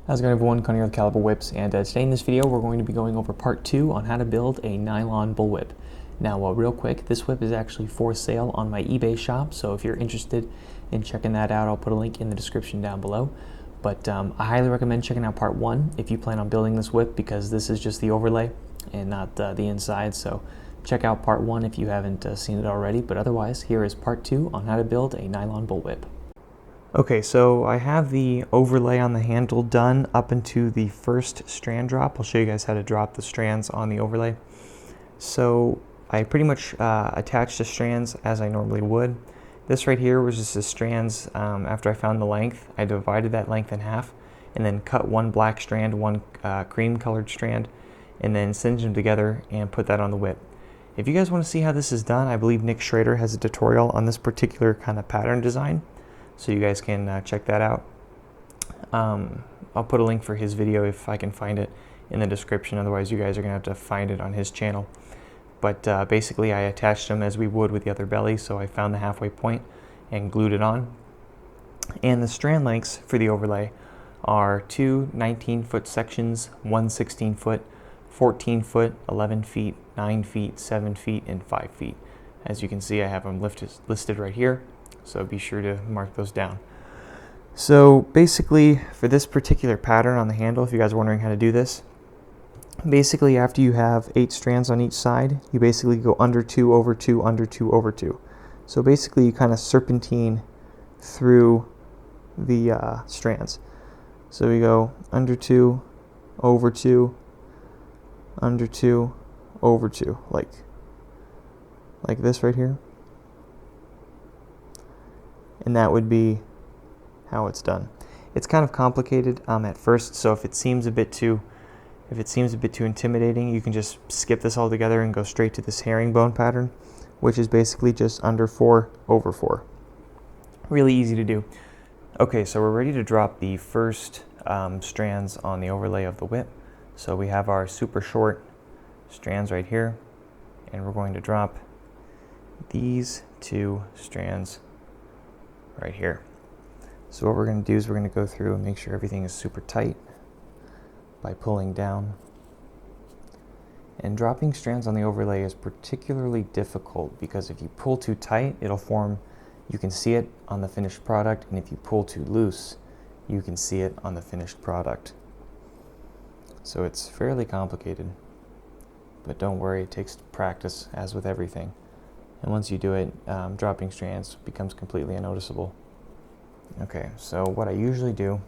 How's it going, everyone? Connie with Caliber Whips, and today in this video we're going to be going over part 2 on how to build a nylon bullwhip. Now real quick, this whip is actually for sale on my eBay shop, so if you're interested in checking that out, I'll put a link in the description down below. But I highly recommend checking out part 1 if you plan on building this whip, because this is just the overlay and not the inside. So check out part 1 if you haven't seen it already, but otherwise here is part 2 on how to build a nylon bullwhip. Okay, so I have the overlay on the handle done up into the first strand drop. I'll show you guys how to drop the strands on the overlay. So I pretty much attached the strands as I normally would. This right here was just the strands. After I found the length, I divided that length in half and then cut one black strand, one cream colored strand, and then singed them together and put that on the whip. If you guys want to see how this is done, I believe Nick Schrader has a tutorial on this particular kind of pattern design, so you guys can check that out. I'll put a link for his video if I can find it in the description, otherwise you guys are gonna have to find it on his channel. But basically I attached them as we would with the other belly, so I found the halfway point and glued it on. And the strand lengths for the overlay are two 19-foot sections, one 16-foot, 14 foot, 11 feet, 9 feet, 7 feet, and 5 feet. As you can see, I have them listed right here, so be sure to mark those down. So basically, for this particular pattern on the handle, if you guys are wondering how to do this, basically after you have 8 strands on each side, you basically go under 2, over 2, under 2, over 2. So basically you kind of serpentine through the strands. So we go under 2, over 2, under 2, over 2, like this right here. And that would be how it's done. It's kind of complicated at first, so if it seems a bit too intimidating, you can just skip this all together and go straight to this herringbone pattern, which is basically just under 4, over 4. Really easy to do. Okay, so we're ready to drop the first strands on the overlay of the whip. So we have our super short strands right here, and we're going to drop these 2 strands right here. So what we're going to do is we're going to go through and make sure everything is super tight by pulling down. And dropping strands on the overlay is particularly difficult because if you pull too tight, it'll form, you can see it on the finished product, and if you pull too loose, you can see it on the finished product. So it's fairly complicated, but don't worry, it takes practice as with everything. And once you do it, dropping strands becomes completely unnoticeable. Okay, so what I usually do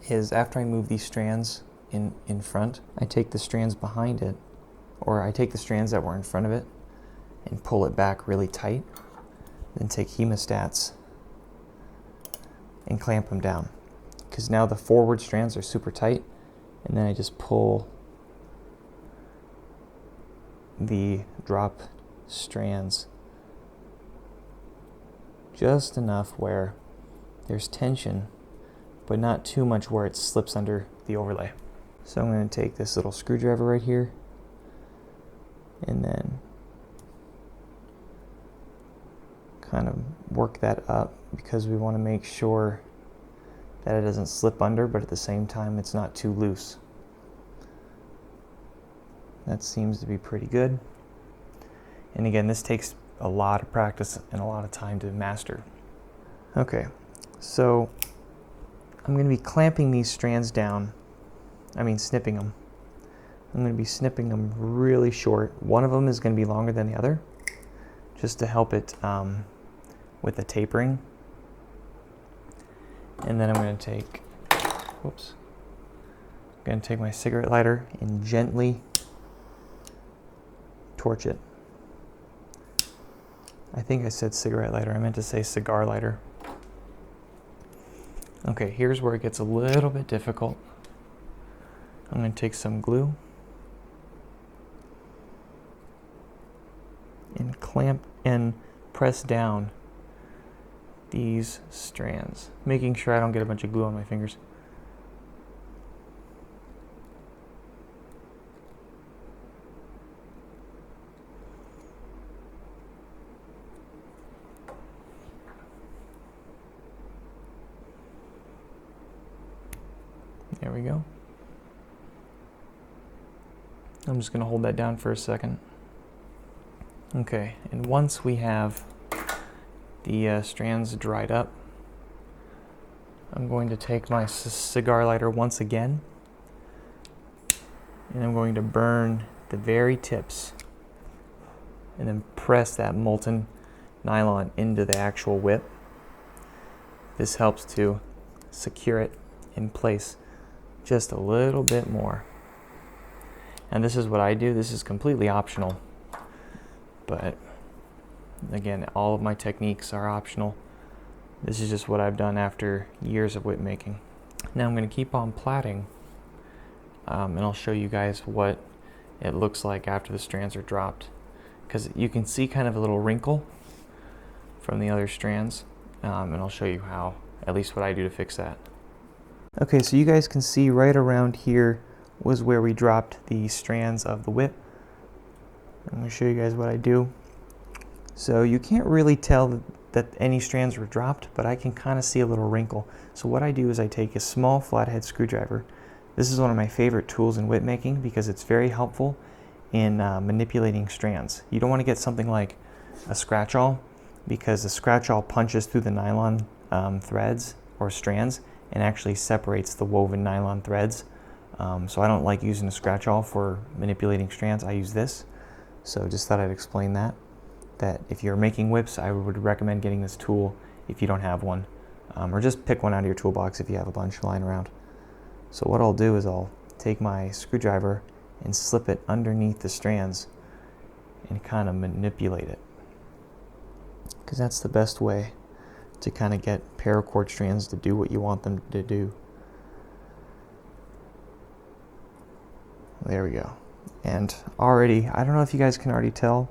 is after I move these strands in front, I take the strands behind it, or I take the strands that were in front of it and pull it back really tight, then take hemostats and clamp them down. Because now the forward strands are super tight, and then I just pull the drop strands just enough where there's tension, but not too much where it slips under the overlay. So I'm going to take this little screwdriver right here and then kind of work that up, because we want to make sure that it doesn't slip under, but at the same time it's not too loose. That seems to be pretty good. And again, this takes a lot of practice and a lot of time to master. Okay, so I'm going to be clamping these strands down. Snipping them. I'm going to be snipping them really short. One of them is going to be longer than the other, just to help it with the tapering. And then I'm going to take my cigarette lighter and gently torch it. I think I said cigarette lighter, I meant to say cigar lighter. Okay, here's where it gets a little bit difficult. I'm going to take some glue and clamp and press down these strands, making sure I don't get a bunch of glue on my fingers. There we go. I'm just going to hold that down for a second. Okay, and once we have the strands dried up, I'm going to take my cigar lighter once again, and I'm going to burn the very tips and then press that molten nylon into the actual whip. This helps to secure it in place just a little bit more. And this is what I do. This is completely optional, but again, all of my techniques are optional. This is just what I've done after years of whip making. Now I'm going to keep on plaiting, and I'll show you guys what it looks like after the strands are dropped, because you can see kind of a little wrinkle from the other strands, and I'll show you how, at least what I do to fix that. Okay, so you guys can see right around here was where we dropped the strands of the whip. I'm going to show you guys what I do. So you can't really tell that any strands were dropped, but I can kind of see a little wrinkle. So what I do is I take a small flathead screwdriver. This is one of my favorite tools in whip making because it's very helpful in manipulating strands. You don't want to get something like a scratch-awl, because the scratch-awl punches through the nylon threads or strands and actually separates the woven nylon threads. So I don't like using a scratch-awl for manipulating strands. I use this. So just thought I'd explain that if you're making whips, I would recommend getting this tool if you don't have one, or just pick one out of your toolbox if you have a bunch lying around. So what I'll do is I'll take my screwdriver and slip it underneath the strands and kind of manipulate it, because that's the best way to kind of get paracord strands to do what you want them to do. There we go. And already, I don't know if you guys can already tell,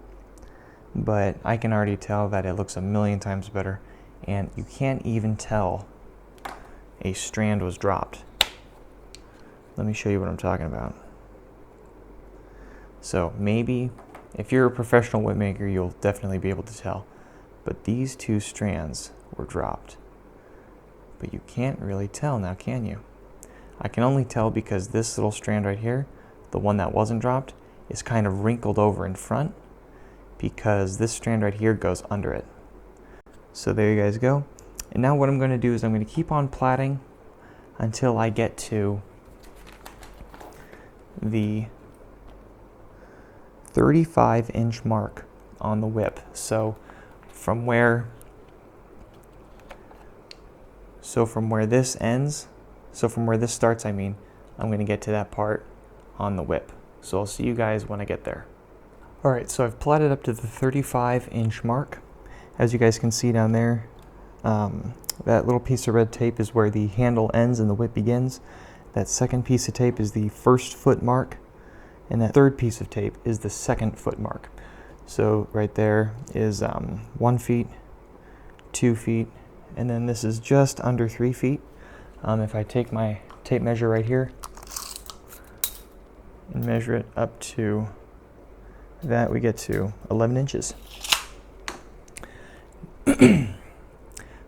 but I can already tell that it looks a million times better, and you can't even tell a strand was dropped. Let me show you what I'm talking about. So maybe if you're a professional whip maker, you'll definitely be able to tell, but these two strands were dropped. But you can't really tell now, can you? I can only tell because this little strand right here, the one that wasn't dropped, is kind of wrinkled over in front, because this strand right here goes under it. So there you guys go. And now what I'm going to do is I'm going to keep on plaiting until I get to the 35-inch mark on the whip. So from where this ends, so from where this starts, I mean, I'm going to get to that part on the whip. So I'll see you guys when I get there. Alright, so I've plaited up to the 35-inch mark. As you guys can see down there, that little piece of red tape is where the handle ends and the whip begins. That second piece of tape is the first foot mark, and that third piece of tape is the second foot mark. So right there is 1 feet, 2 feet, and then this is just under 3 feet. If I take my tape measure right here and measure it up to that, we get to 11 inches.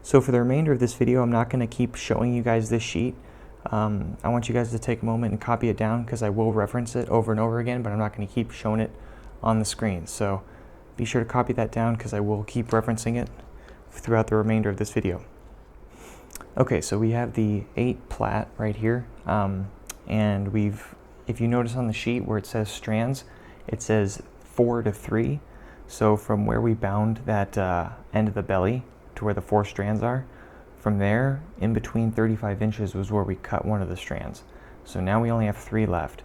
So for the remainder of this video, I'm not going to keep showing you guys this sheet. I want you guys to take a moment and copy it down, because I will reference it over and over again, but I'm not going to keep showing it on the screen. So be sure to copy that down, because I will keep referencing it throughout the remainder of this video. Okay, so we have the 8 plait right here, and if you notice on the sheet where it says strands, it says 4 to 3. So from where we bound that end of the belly to where the 4 strands are, from there, in between 35 inches was where we cut one of the strands. So now we only have 3 left.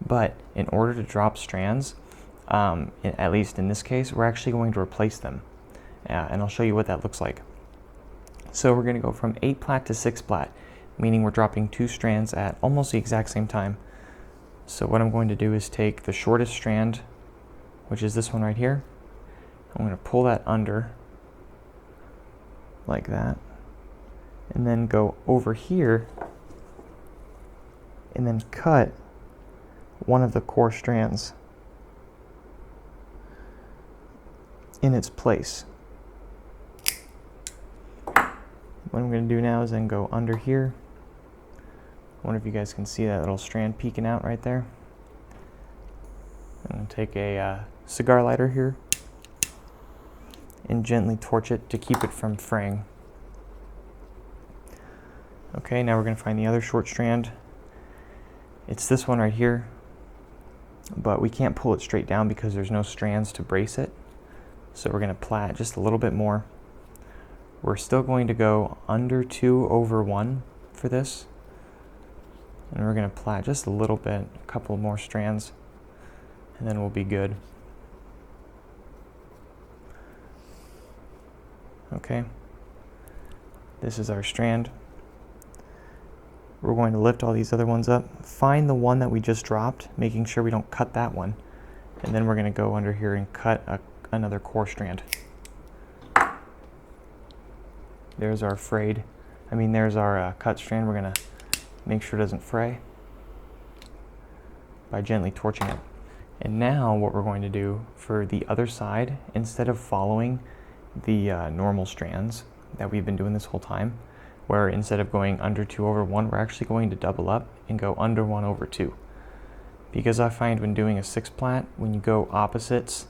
But in order to drop strands, at least in this case, we're actually going to replace them. And I'll show you what that looks like. So we're going to go from 8 plait to 6 plait, meaning we're dropping 2 strands at almost the exact same time. So what I'm going to do is take the shortest strand, which is this one right here. I'm going to pull that under like that, and then go over here and then cut one of the core strands in its place. What I'm going to do now is then go under here, wonder if you guys can see that little strand peeking out right there. I'm going to take a cigar lighter here and gently torch it to keep it from fraying. Okay, now we're going to find the other short strand. It's this one right here, but we can't pull it straight down because there's no strands to brace it. So we're going to plait just a little bit more. We're still going to go under 2/1 for this. And we're going to plait just a little bit, a couple more strands, and then we'll be good. Okay, this is our strand. We're going to lift all these other ones up, find the one that we just dropped, making sure we don't cut that one, and then we're going to go under here and cut another core strand. There's our there's our cut strand. We're going to make sure it doesn't fray by gently torching it. And now what we're going to do for the other side, instead of following the normal strands that we've been doing this whole time, where instead of going under 2/1, we're actually going to double up and go under 1/2. Because I find when doing a 6-plait, when you go opposites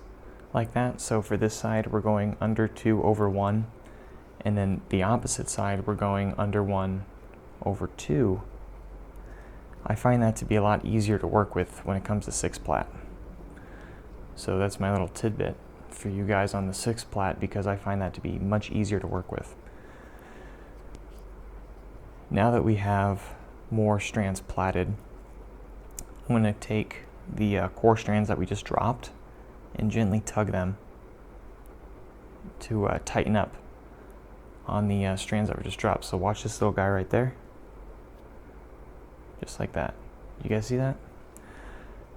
like that, so for this side we're going under 2/1, and then the opposite side we're going under 1/2, I find that to be a lot easier to work with when it comes to 6-plait. So that's my little tidbit for you guys on the 6-plait, because I find that to be much easier to work with. Now that we have more strands plaited, I'm going to take the core strands that we just dropped and gently tug them to tighten up on the strands that we just dropped. So watch this little guy right there. Just like that. You guys see that?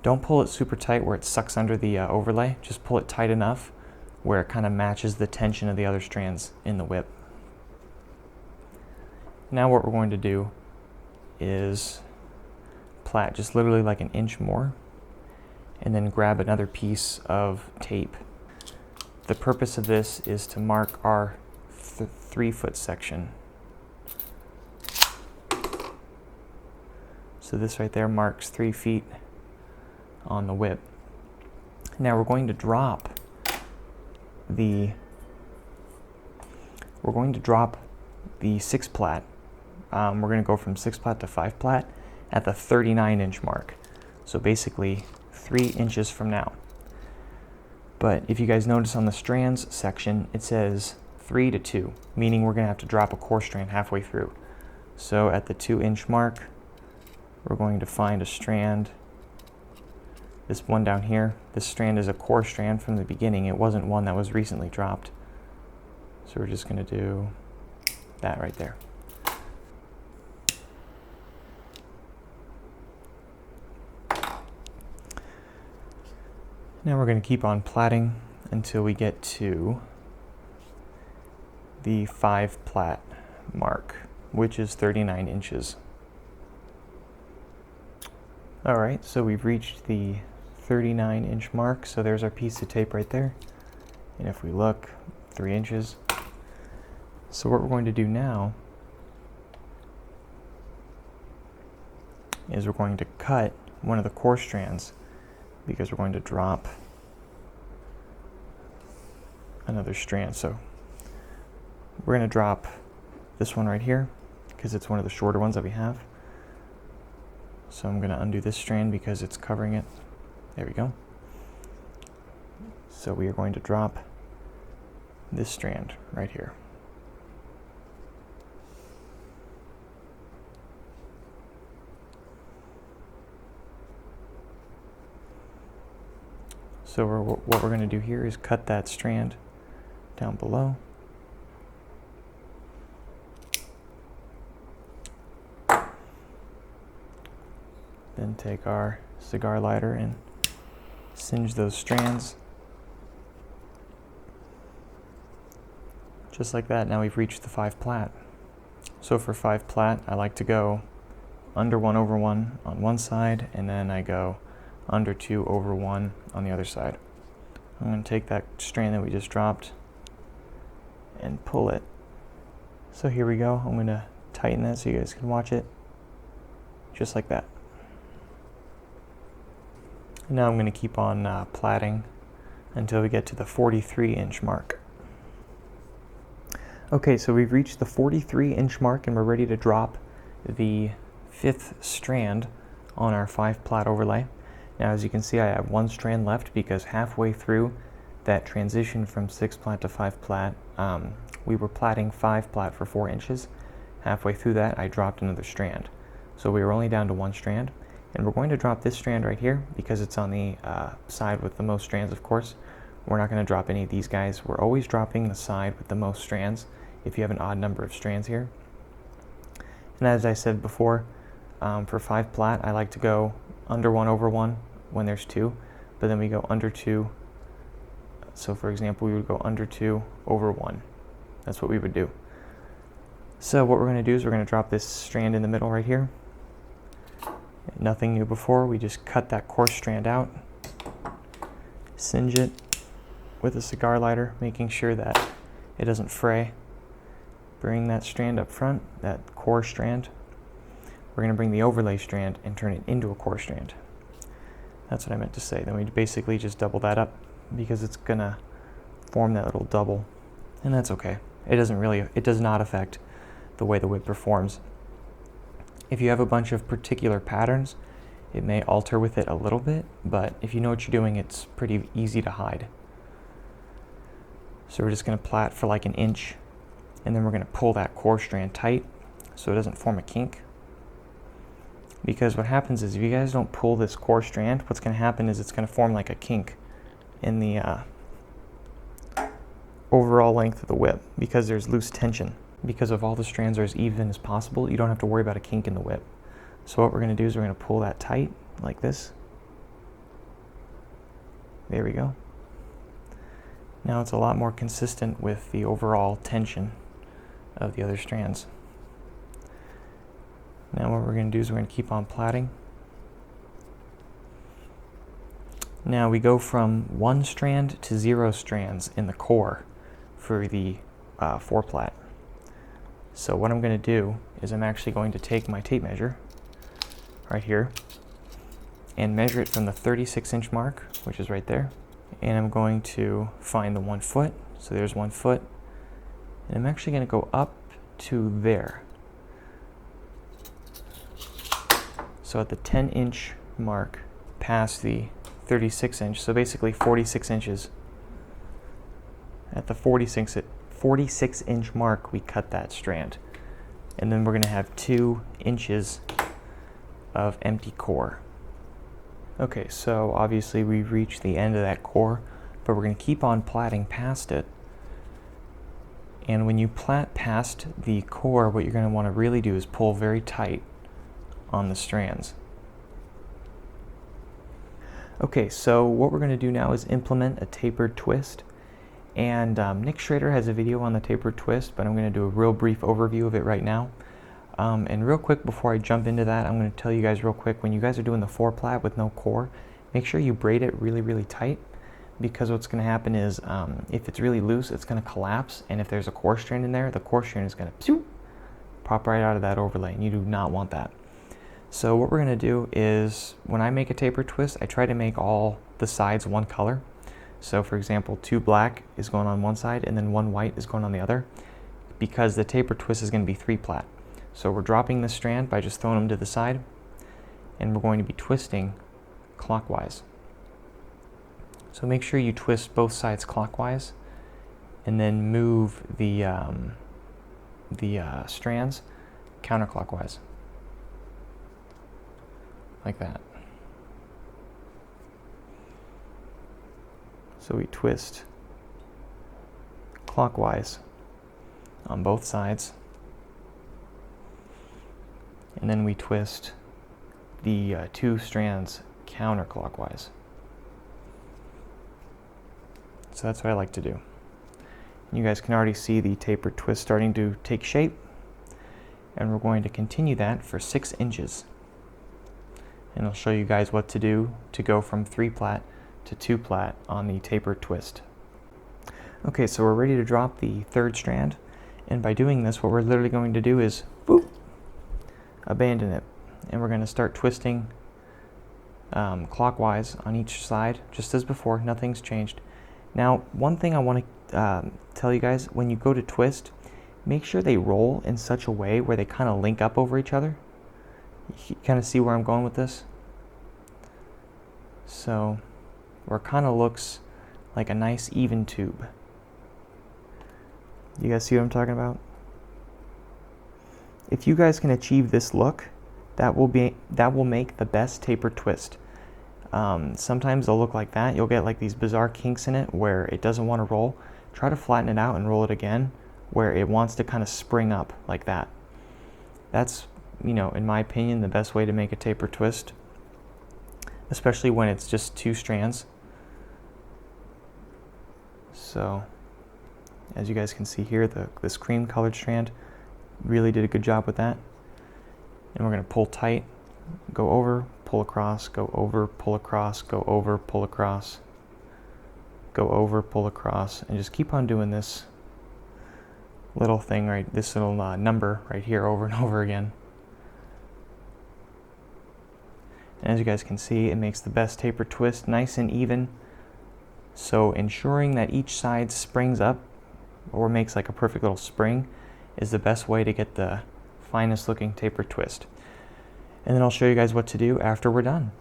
Don't pull it super tight where it sucks under the overlay. Just pull it tight enough where it kind of matches the tension of the other strands in the whip. Now what we're going to do is plait just literally like an inch more, and then grab another piece of tape. The purpose of this is to mark our 3-foot section. So this right there marks 3 feet on the whip. Now we're going to drop the 6-plait. We're going to go from 6-plait to 5-plait at the 39-inch mark. So basically 3 inches from now. But if you guys notice on the strands section, it says 3 to 2, meaning we're going to have to drop a core strand halfway through. So at the 2-inch mark, we're going to find a strand. This one down here, this strand is a core strand from the beginning. It wasn't one that was recently dropped. So we're just going to do that right there. Now we're going to keep on plaiting until we get to the 5-plait mark, which is 39 inches. Alright, so we've reached the 39-inch mark, so there's our piece of tape right there. And if we look, 3 inches. So what we're going to do now is we're going to cut one of the core strands, because we're going to drop another strand. So we're going to drop this one right here because it's one of the shorter ones that we have. So I'm going to undo this strand because it's covering it. There we go. So we are going to drop this strand right here. So what we're going to do here is cut that strand down below. Then take our cigar lighter and singe those strands. Just like that, now we've reached the 5-plait. So for 5-plait, I like to go under 1/1 on one side, and then I go under 2/1 on the other side. I'm going to take that strand that we just dropped and pull it. So here we go. I'm going to tighten that so you guys can watch it. just like that. Now I'm going to keep on plaiting until we get to the 43-inch mark. Okay, so we've reached the 43-inch mark and we're ready to drop the 5th strand on our 5-plait overlay. Now as you can see, I have 1 strand left because halfway through that transition from 6-plait to 5-plait, we were plaiting 5-plait for 4 inches. Halfway through that, I dropped another strand. So we were only down to 1 strand. And we're going to drop this strand right here because it's on the side with the most strands, of course. We're not going to drop any of these guys. We're always dropping the side with the most strands if you have an odd number of strands here. And as I said before, for 5-plait, I like to go under 1 over 1 when there's 2, but then we go under 2. So for example, we would go under 2 over 1. That's what we would do. So what we're going to do is we're going to drop this strand in the middle right here. Nothing new before, we just cut that coarse strand out, singe it with a cigar lighter, making sure that it doesn't fray. Bring that strand up front, that core strand. We're going to bring the overlay strand and turn it into a core strand. That's what I meant to say. Then we basically just double that up because it's going to form that little double, and that's okay. It does not affect the way the whip performs. If you have a bunch of particular patterns, it may alter with it a little bit, but if you know what you're doing, it's pretty easy to hide. So we're just going to plait for like 1 inch, and then we're going to pull that core strand tight so it doesn't form a kink. Because what happens is if you guys don't pull this core strand, what's going to happen is it's going to form like a kink in the overall length of the whip because there's loose tension. Because if all the strands are as even as possible, you don't have to worry about a kink in the whip. So what we're going to do is we're going to pull that tight like this. There we go. Now it's a lot more consistent with the overall tension of the other strands. Now what we're going to do is we're going to keep on plaiting. Now we go from 1 strand to 0 strands in the core for the 4-plait. So what I'm going to do is I'm actually going to take my tape measure right here and measure it from the 36-inch mark, which is right there. And I'm going to find the 1 foot. So there's 1 foot. And I'm actually going to go up to there. So at the 10-inch mark, past the 36-inch, so basically 46 inches. At the 46-inch mark, we cut that strand. And then we're going to have 2 inches of empty core. Okay, so obviously we've reached the end of that core, but we're going to keep on plaiting past it. And when you plait past the core, what you're going to want to really do is pull very tight on the strands. Okay, so what we're going to do now is implement a tapered twist. And Nick Schrader has a video on the tapered twist, but I'm going to do a real brief overview of it right now. And real quick, before I jump into that, I'm going to tell you guys real quick, when you guys are doing the 4-plait with no core, make sure you braid it really, really tight, because what's going to happen is if it's really loose, it's going to collapse, and if there's a core strand in there, the core strand is going to pop right out of that overlay, and you do not want that. So what we're going to do is, when I make a tapered twist, I try to make all the sides one color. So for example, 2 black is going on one side and then 1 white is going on the other, because the tapered twist is going to be 3-plait. So we're dropping this strand by just throwing them to the side, and we're going to be twisting clockwise. So make sure you twist both sides clockwise and then move the strands counterclockwise, like that. So we twist clockwise on both sides, and then we twist the 2 strands counterclockwise. So that's what I like to do. You guys can already see the tapered twist starting to take shape, and we're going to continue that for 6 inches. And I'll show you guys what to do to go from 3-plait to 2-plait on the tapered twist. Okay, so we're ready to drop the 3rd strand, and by doing this, what we're literally going to do is boop, abandon it. and we're going to start twisting clockwise on each side, just as before. Nothing's changed. Now, one thing I want to tell you guys, when you go to twist, make sure they roll in such a way where they kind of link up over each other. You kind of see where I'm going with this? So, where it kind of looks like a nice even tube. You guys see what I'm talking about? If you guys can achieve this look, that will make the best tapered twist. Sometimes they'll look like that. You'll get like these bizarre kinks in it where it doesn't want to roll. Try to flatten it out and roll it again where it wants to kind of spring up like that. That's, you know, in my opinion, the best way to make a tapered twist, especially when it's just two strands. So, as you guys can see here, this cream colored strand really did a good job with that. And we're going to pull tight, go over, pull across, go over, pull across, go over, pull across, go over, pull across, and just keep on doing this little thing, right, this little number right here over and over again. And as you guys can see, it makes the best tapered twist, nice and even. So ensuring that each side springs up or makes like a perfect little spring is the best way to get the finest looking tapered twist. And then I'll show you guys what to do after we're done.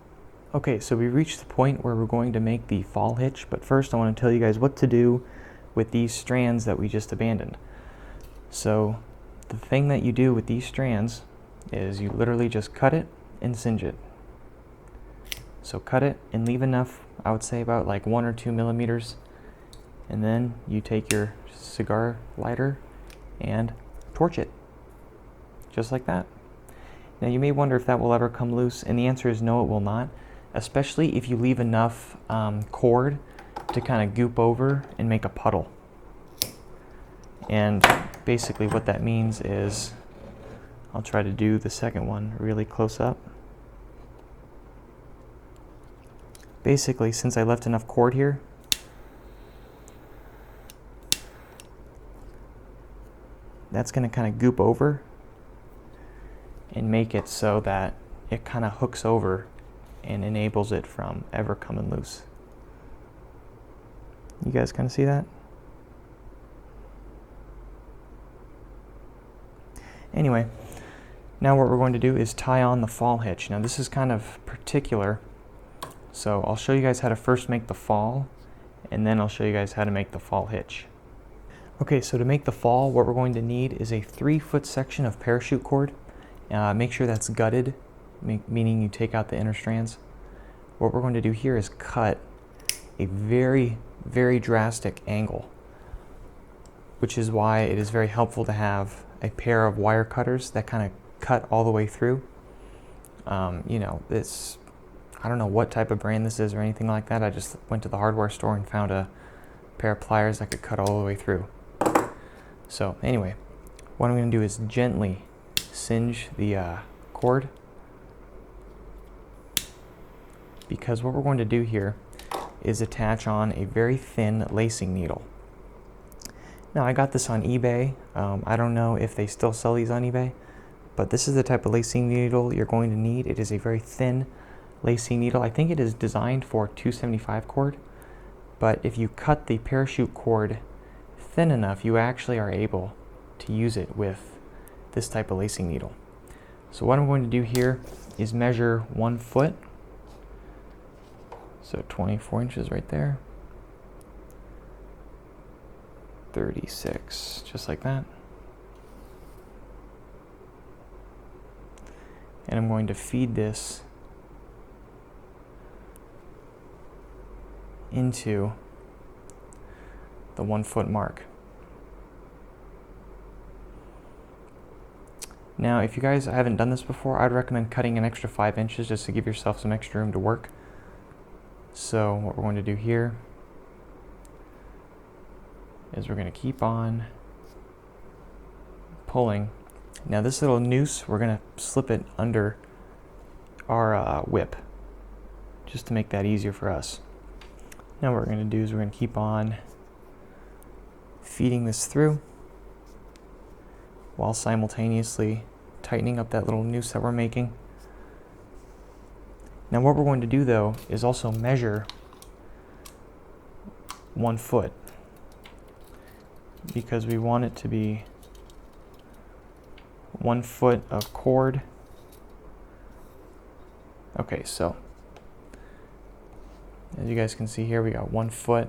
Okay, so we reached the point where we're going to make the fall hitch, but first I want to tell you guys what to do with these strands that we just abandoned. So the thing that you do with these strands is you literally just cut it and singe it. So cut it and leave enough, I would say about like 1 or 2 millimeters, and then you take your cigar lighter and torch it, just like that. Now you may wonder if that will ever come loose, and the answer is no, it will not, especially if you leave enough cord to kind of goop over and make a puddle. And basically what that means is, I'll try to do the second one really close up. Basically, since I left enough cord here, that's going to kind of goop over and make it so that it kind of hooks over and enables it from ever coming loose. You guys kind of see that? Anyway, now what we're going to do is tie on the fall hitch. Now this is kind of particular, so I'll show you guys how to first make the fall, and then I'll show you guys how to make the fall hitch. Okay, so to make the fall, what we're going to need is a 3-foot section of parachute cord. Make sure that's gutted, meaning you take out the inner strands. What we're going to do here is cut a very, very drastic angle, which is why it is very helpful to have a pair of wire cutters that kind of cut all the way through. You know, I don't know what type of brand this is or anything like that. I just went to the hardware store and found a pair of pliers that could cut all the way through. So anyway, what I'm going to do is gently singe the cord, because what we're going to do here is attach on a very thin lacing needle. Now I got this on eBay. I don't know if they still sell these on eBay, but this is the type of lacing needle you're going to need. It is a very thin lacing needle. I think it is designed for 275 cord, but if you cut the parachute cord thin enough, you actually are able to use it with this type of lacing needle. So what I'm going to do here is measure 1 foot, so 24 inches right there, 36, just like that. And I'm going to feed this into the 1 foot mark. Now, if you guys haven't done this before, I'd recommend cutting an extra 5 inches just to give yourself some extra room to work. So what we're going to do here is we're going to keep on pulling. Now this little noose, we're going to slip it under our whip, just to make that easier for us. Now what we're going to do is we're going to keep on feeding this through while simultaneously tightening up that little noose that we're making. Now what we're going to do though is also measure 1 foot, because we want it to be 1 foot of cord. Okay, so as you guys can see here, we got 1 foot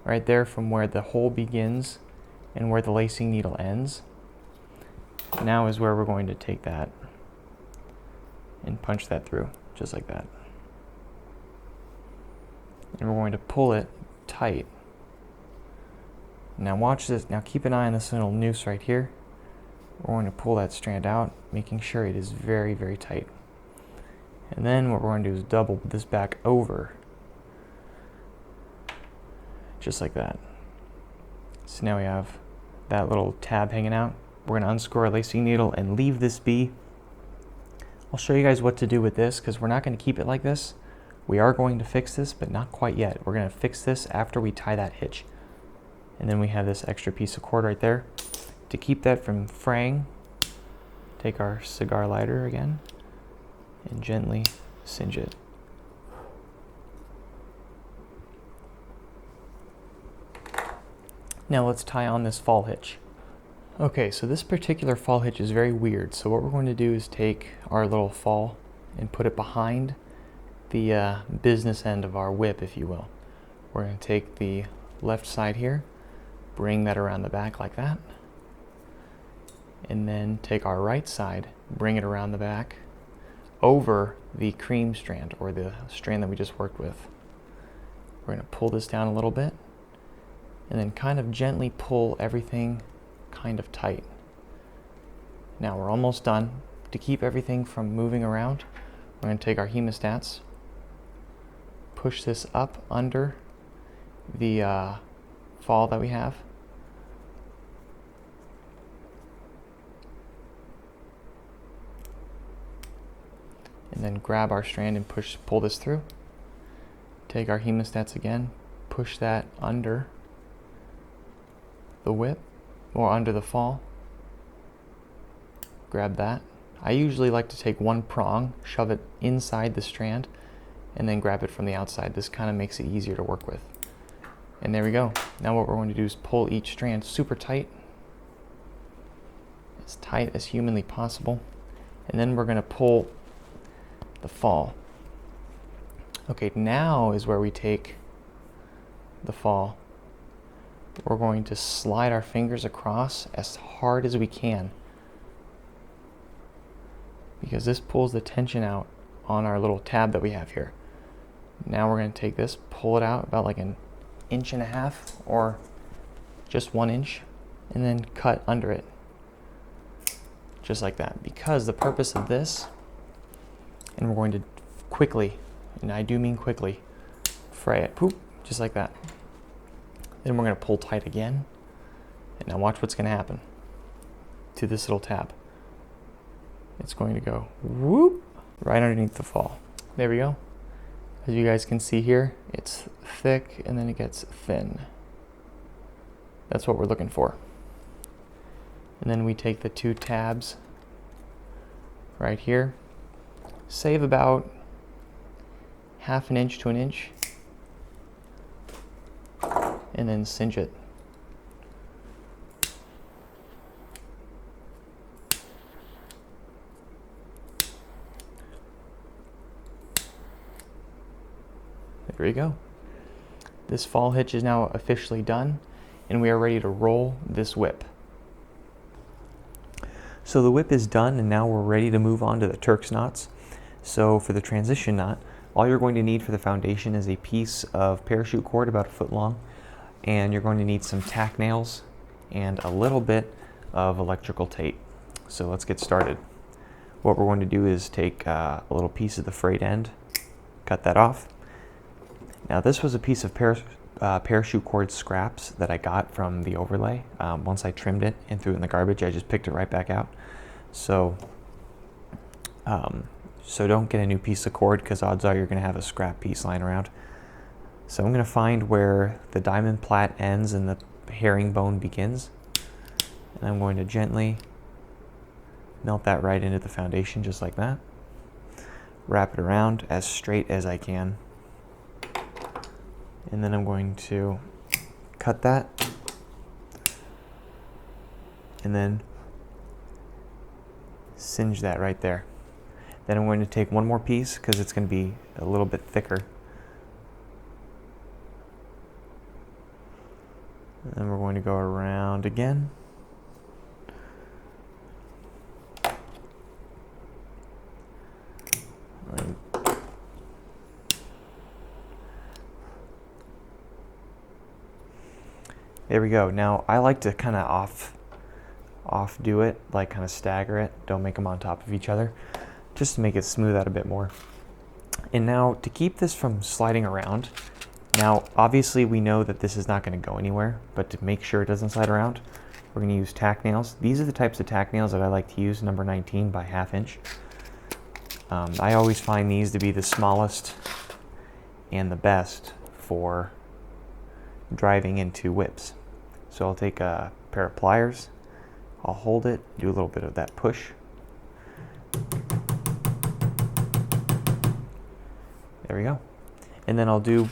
right there from where the hole begins and where the lacing needle ends. Now is where we're going to take that and punch that through, just like that. And we're going to pull it tight. Now watch this. Now keep an eye on this little noose right here. We're going to pull that strand out, making sure it is very, very tight. And then what we're going to do is double this back over, just like that. So now we have that little tab hanging out. We're going to unscrew our lacing needle and leave this be. I'll show you guys what to do with this, because we're not going to keep it like this. We are going to fix this, but not quite yet. We're going to fix this after we tie that hitch. And then we have this extra piece of cord right there. To keep that from fraying, take our cigar lighter again and gently singe it. Now let's tie on this fall hitch. Okay, so this particular fall hitch is very weird. So what we're going to do is take our little fall and put it behind the business end of our whip, if you will. We're going to take the left side here, bring that around the back like that, and then take our right side, bring it around the back over the cream strand, or the strand that we just worked with. We're going to pull this down a little bit and then kind of gently pull everything kind of tight. Now we're almost done. To keep everything from moving around, we're going to take our hemostats, push this up under the fall that we have, and then grab our strand and pull this through. Take our hemostats again, push that under the whip or under the fall. Grab that. I usually like to take one prong, shove it inside the strand, and then grab it from the outside. This kind of makes it easier to work with. And there we go. Now what we're going to do is pull each strand super tight, as tight as humanly possible. And then we're going to pull the fall. Okay, now is where we take the fall. We're going to slide our fingers across as hard as we can, because this pulls the tension out on our little tab that we have here. Now we're going to take this, pull it out about like 1.5 inches or just 1 inch, and then cut under it, just like that. Because the purpose of this, and we're going to quickly, and I do mean quickly, fray it, poop, just like that. Then we're going to pull tight again, and now watch what's going to happen to this little tab. It's going to go whoop right underneath the fall. There we go. As you guys can see here, it's thick and then it gets thin. That's what we're looking for. And then we take the 2 tabs right here, save about 1/2 inch to 1 inch, and then cinch it. There you go. This fall hitch is now officially done, and we are ready to roll this whip. So the whip is done, and now we're ready to move on to the Turkish knots. So for the transition knot, all you're going to need for the foundation is a piece of parachute cord about 1 foot long, and you're going to need some tack nails and a little bit of electrical tape. So let's get started. What we're going to do is take a little piece of the frayed end, cut that off. Now this was a piece of parachute cord scraps that I got from the overlay. Once I trimmed it and threw it in the garbage, I just picked it right back out. So don't get a new piece of cord, because odds are you're going to have a scrap piece lying around. So I'm going to find where the diamond plait ends and the herringbone begins, and I'm going to gently melt that right into the foundation, just like that. wrap it around as straight as I can. And then I'm going to cut that. And then singe that right there. Then I'm going to take one more piece because it's going to be a little bit thicker. And then we're going to go around again. There we go. Now I like to kind of off do it, like kind of stagger it. Don't make them on top of each other, just to make it smooth out a bit more. And now to keep this from sliding around, now obviously we know that this is not going to go anywhere, but to make sure it doesn't slide around, we're going to use tack nails. These are the types of tack nails that I like to use, number 19 by 1/2 inch. I always find these to be the smallest and the best for driving into whips. So I'll take a pair of pliers, I'll hold it, do a little bit of that push. There we go. And then I'll do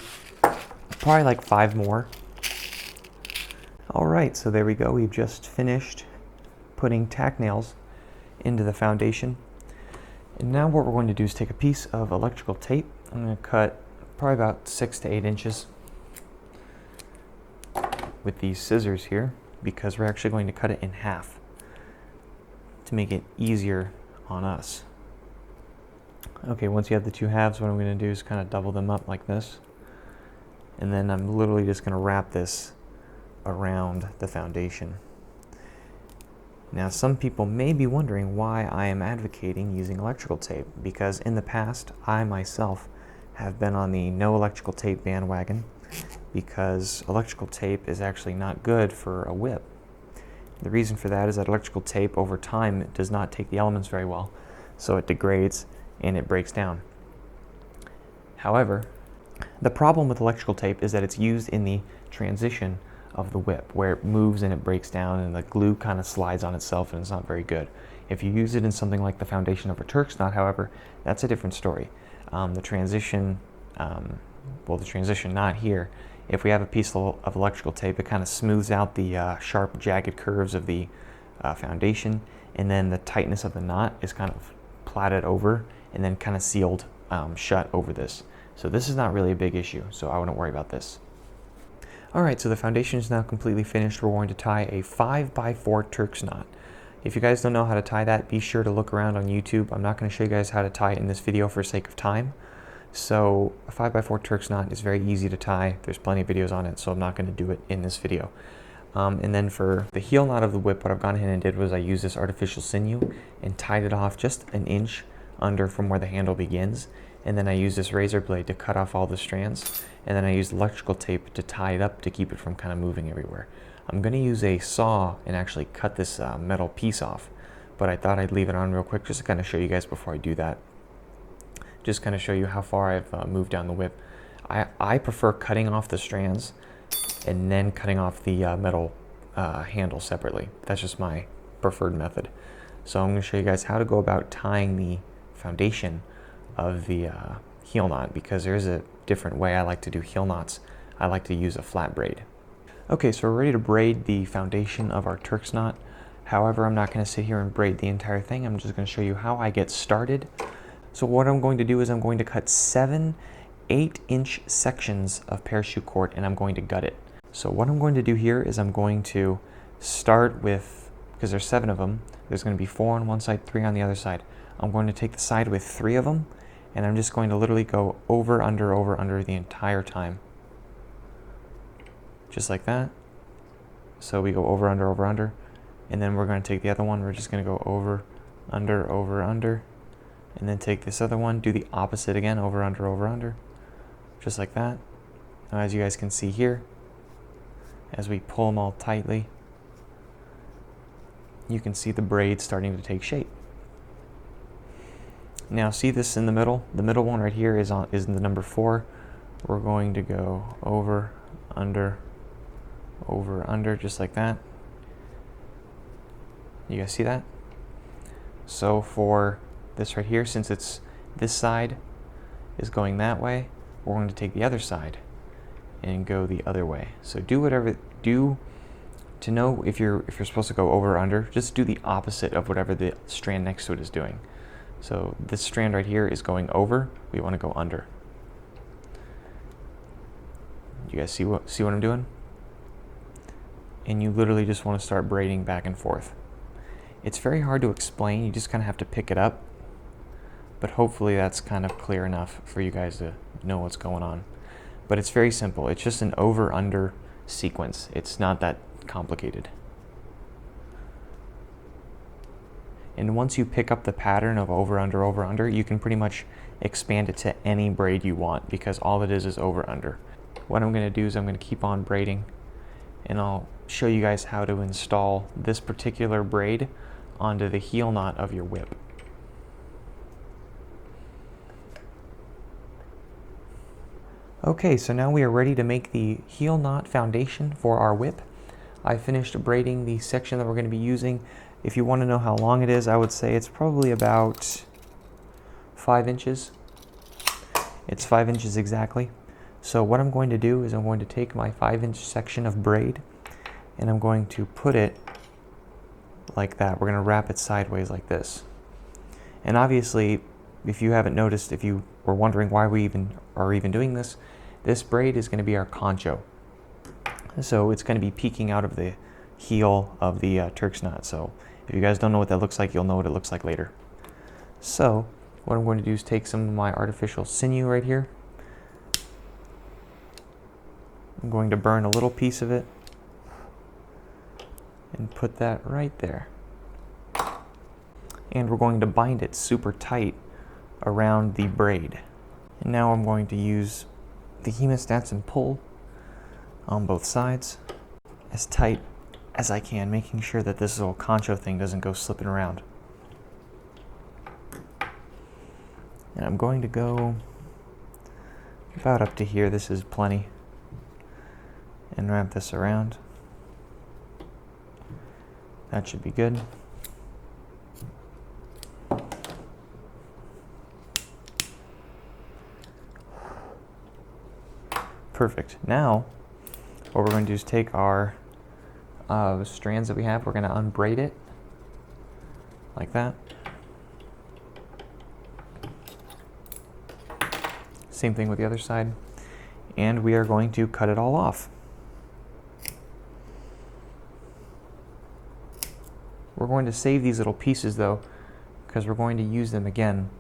probably like 5 more. All right, so there we go. We've just finished putting tack nails into the foundation. And now what we're going to do is take a piece of electrical tape. I'm going to cut probably about 6 to 8 inches with these scissors here, because we're actually going to cut it in half to make it easier on us. Okay, once you have the 2 halves, what I'm going to do is kind of double them up like this. And then I'm literally just going to wrap this around the foundation. Now, some people may be wondering why I am advocating using electrical tape, because in the past, I myself have been on the no electrical tape bandwagon, because electrical tape is actually not good for a whip. The reason for that is that electrical tape over time does not take the elements very well, so it degrades and it breaks down. However, the problem with electrical tape is that it's used in the transition of the whip, where it moves and it breaks down and the glue kind of slides on itself, and it's not very good. If you use it in something like the foundation of a Turkish knot, however, that's a different story. The transition knot here, if we have a piece of electrical tape, it kind of smooths out the sharp, jagged curves of the foundation, and then the tightness of the knot is kind of plaited over and then kind of sealed shut over this. So this is not really a big issue, so I wouldn't worry about this. Alright, so the foundation is now completely finished. We're going to tie a 5x4 Turkish knot. If you guys don't know how to tie that, be sure to look around on YouTube. I'm not going to show you guys how to tie it in this video for sake of time. So a 5x4 Turkish knot is very easy to tie. There's plenty of videos on it, so I'm not going to do it in this video. And then for the heel knot of the whip, what I've gone ahead and did was I used this artificial sinew and tied it off just an inch under from where the handle begins. And then I used this razor blade to cut off all the strands. And then I used electrical tape to tie it up to keep it from kind of moving everywhere. I'm going to use a saw and actually cut this metal piece off, but I thought I'd leave it on real quick just to kind of show you guys before I do that. Just kind of show you how far I've moved down the whip. I prefer cutting off the strands and then cutting off the metal handle separately. That's just my preferred method. So I'm going to show you guys how to go about tying the foundation of the heel knot, because there's a different way I like to do heel knots. I like to use a flat braid. Okay, so we're ready to braid the foundation of our Turkish knot. However, I'm not going to sit here and braid the entire thing. I'm just going to show you how I get started. So what I'm going to do is I'm going to cut 7 8-inch sections of parachute cord, and I'm going to gut it. So what I'm going to do here is I'm going to start with, because there's 7 of them, there's going to be 4 on one side, 3 on the other side. I'm going to take the side with 3 of them, and I'm just going to literally go over, under the entire time. Just like that. So we go over, under, and then we're going to take the other one, we're just going to go over, under, and then take this other one, do the opposite again, over, under, just like that. Now as you guys can see here, as we pull them all tightly, you can see the braid starting to take shape. Now see this in the middle? The middle one right here is the number 4. We're going to go over, under, just like that. You guys see that? So for this right here, since it's this side is going that way, we're going to take the other side and go the other way. So to know if you're supposed to go over or under, just do the opposite of whatever the strand next to it is doing. So this strand right here is going over, we want to go under. You guys see what I'm doing? And you literally just want to start braiding back and forth. It's very hard to explain, you just kind of have to pick it up, but hopefully that's kind of clear enough for you guys to know what's going on. But it's very simple, it's just an over-under sequence. It's not that complicated. And once you pick up the pattern of over, under, you can pretty much expand it to any braid you want, because all it is over, under. What I'm going to do is I'm going to keep on braiding, and I'll show you guys how to install this particular braid onto the heel knot of your whip. Okay, so now we are ready to make the heel knot foundation for our whip. I finished braiding the section that we're going to be using. If you want to know how long it is, I would say it's probably about 5 inches. It's 5 inches exactly. So what I'm going to do is I'm going to take my 5-inch section of braid and I'm going to put it like that. We're going to wrap it sideways like this. And obviously, if you haven't noticed, if you were wondering why we are even doing this, this braid is going to be our concho. So it's going to be peeking out of the heel of the Turkish knot. So if you guys don't know what that looks like, you'll know what it looks like later. So what I'm going to do is take some of my artificial sinew right here. I'm going to burn a little piece of it and put that right there. And we're going to bind it super tight around the braid. And now I'm going to use the hemostats and pull on both sides as tight as I can, making sure that this little concho thing doesn't go slipping around. And I'm going to go about up to here. This is plenty. And wrap this around. That should be good. Perfect. Now, what we're going to do is take our strands that we have, we're going to unbraid it like that. Same thing with the other side. And we are going to cut it all off. We're going to save these little pieces though, because we're going to use them again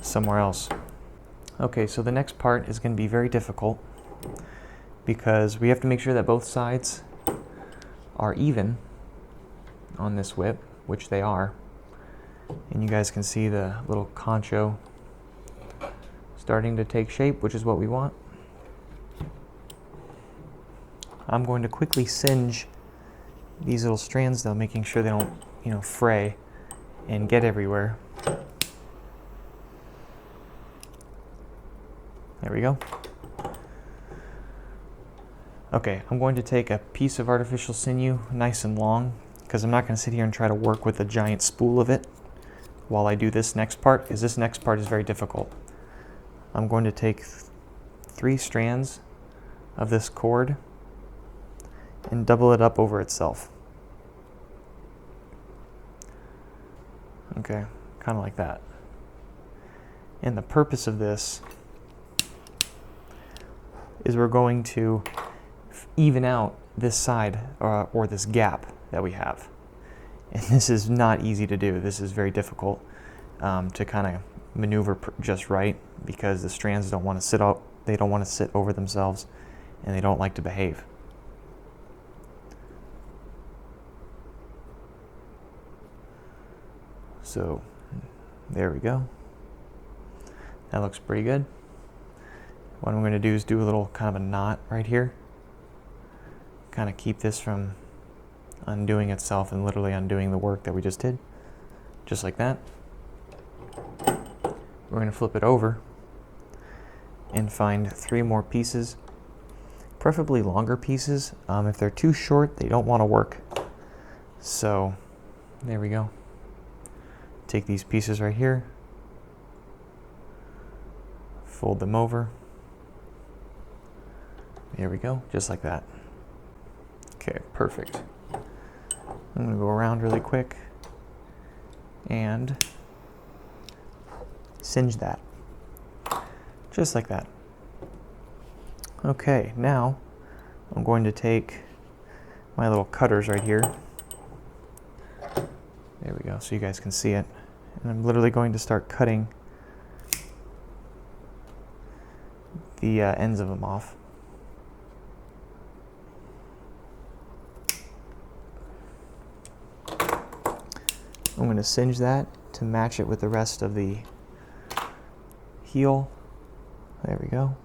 somewhere else. Okay, so the next part is going to be very difficult because we have to make sure that both sides are even on this whip, which they are. And you guys can see the little concho starting to take shape, which is what we want. I'm going to quickly singe these little strands though, making sure they don't, fray and get everywhere. There we go. Okay, I'm going to take a piece of artificial sinew, nice and long, because I'm not going to sit here and try to work with a giant spool of it while I do this next part, because this next part is very difficult. I'm going to take 3 strands of this cord and double it up over itself. Okay, kind of like that. And the purpose of this is we're going to even out this side or this gap that we have. And this is not easy to do. This is very difficult to kind of maneuver just right, because the strands don't want to sit out, they don't want to sit over themselves, and they don't like to behave. So there we go. That looks pretty good. What I'm going to do is do a little kind of a knot right here. Kind of keep this from undoing itself and literally undoing the work that we just did. Just like that. We're going to flip it over and find 3 more pieces, preferably longer pieces. If they're too short, they don't want to work. So there we go. Take these pieces right here, Fold them over. There we go, just like that. Okay, perfect. I'm gonna go around really quick and singe that, just like that. Okay, now I'm going to take my little cutters right here. There we go, so you guys can see it. And I'm literally going to start cutting the ends of them off. I'm going to singe that to match it with the rest of the heel. There we go.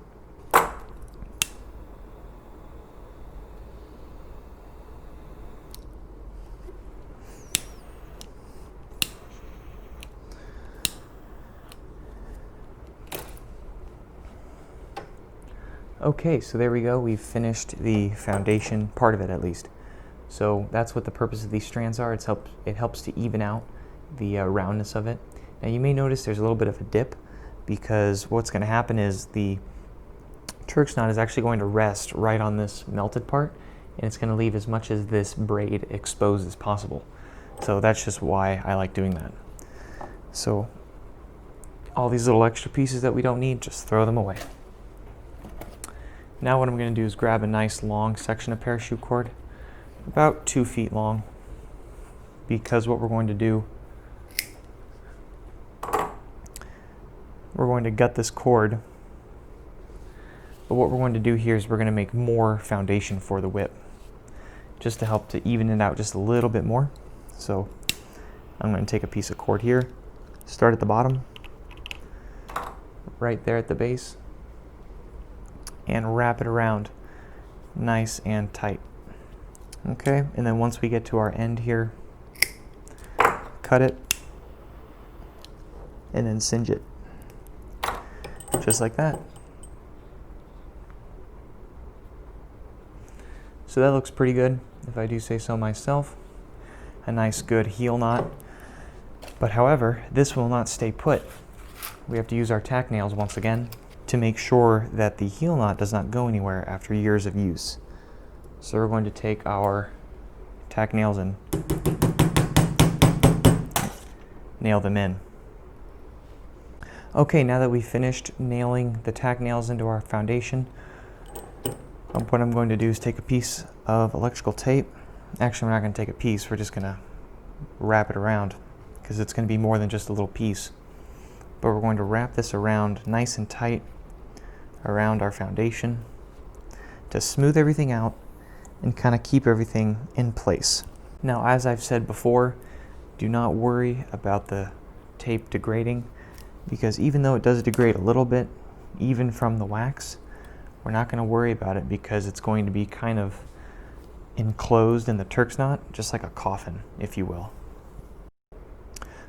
Okay, so there we go. We've finished the foundation part of it, at least. So that's what the purpose of these strands are. It helps to even out the roundness of it. Now you may notice there's a little bit of a dip, because what's going to happen is the Turkish knot is actually going to rest right on this melted part, and it's going to leave as much of this braid exposed as possible. So that's just why I like doing that. So all these little extra pieces that we don't need, just throw them away. Now what I'm going to do is grab a nice long section of parachute cord, about 2 feet long, because what we're going to do, we're going to gut this cord, but what we're going to do here is we're going to make more foundation for the whip, just to help to even it out just a little bit more. So I'm going to take a piece of cord here, start at the bottom, right there at the base, and wrap it around nice and tight. Okay, and then once we get to our end here, cut it and then singe it, just like that. So that looks pretty good, if I do say so myself. A nice good heel knot. But however, this will not stay put. We have to use our tack nails once again to make sure that the heel knot does not go anywhere after years of use. So we're going to take our tack nails and nail them in. Okay, now that we've finished nailing the tack nails into our foundation, what I'm going to do is take a piece of electrical tape. Actually, we're not going to take a piece, we're just going to wrap it around, because it's going to be more than just a little piece. But we're going to wrap this around nice and tight around our foundation to smooth everything out and kind of keep everything in place. Now, as I've said before, do not worry about the tape degrading, because even though it does degrade a little bit, even from the wax, we're not going to worry about it, because it's going to be kind of enclosed in the Turkish knot, just like a coffin, if you will.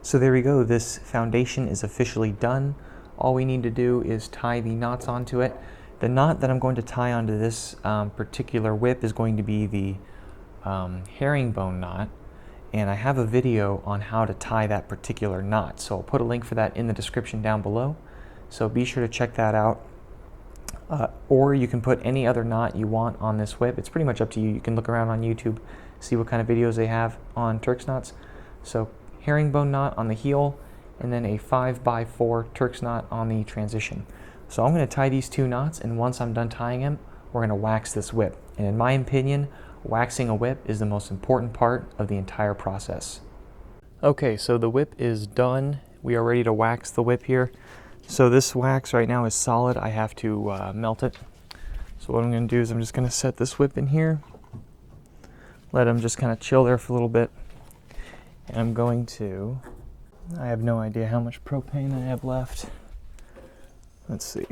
So there we go, this foundation is officially done. All we need to do is tie the knots onto it. The knot that I'm going to tie onto this particular whip is going to be the herringbone knot, and I have a video on how to tie that particular knot, so I'll put a link for that in the description down below, so be sure to check that out. Or you can put any other knot you want on this whip. It's pretty much up to you. You can look around on YouTube, see what kind of videos they have on Turkish knots. So herringbone knot on the heel, and then a 5x4 Turkish knot on the transition. So I'm going to tie these two knots, and once I'm done tying them, we're going to wax this whip. And in my opinion, waxing a whip is the most important part of the entire process. Okay, so the whip is done. We are ready to wax the whip here. So this wax right now is solid. I have to melt it. So what I'm going to do is I'm just going to set this whip in here, let them just kind of chill there for a little bit. And I'm going to, I have no idea how much propane I have left. Let's see.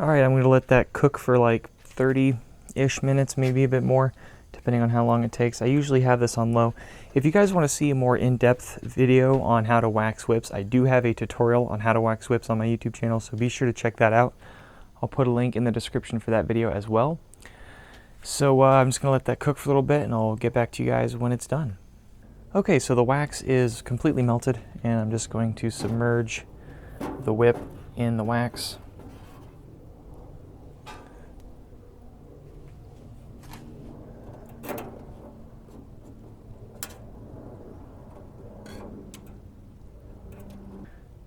All right, I'm going to let that cook for like 30-ish minutes, maybe a bit more, to depending on how long it takes. I usually have this on low. If you guys want to see a more in-depth video on how to wax whips, I do have a tutorial on how to wax whips on my YouTube channel, so be sure to check that out. I'll put a link in the description for that video as well. So I'm just going to let that cook for a little bit, and I'll get back to you guys when it's done. Okay, so the wax is completely melted, and I'm just going to submerge the whip in the wax.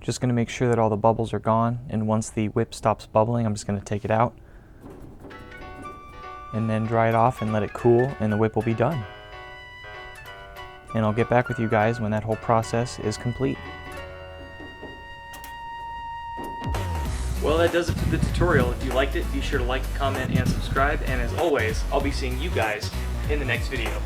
Just going to make sure that all the bubbles are gone, and once the whip stops bubbling, I'm just going to take it out and then dry it off and let it cool, and the whip will be done. And I'll get back with you guys when that whole process is complete. Well, that does it for the tutorial. If you liked it, be sure to like, comment, and subscribe, and as always, I'll be seeing you guys in the next video.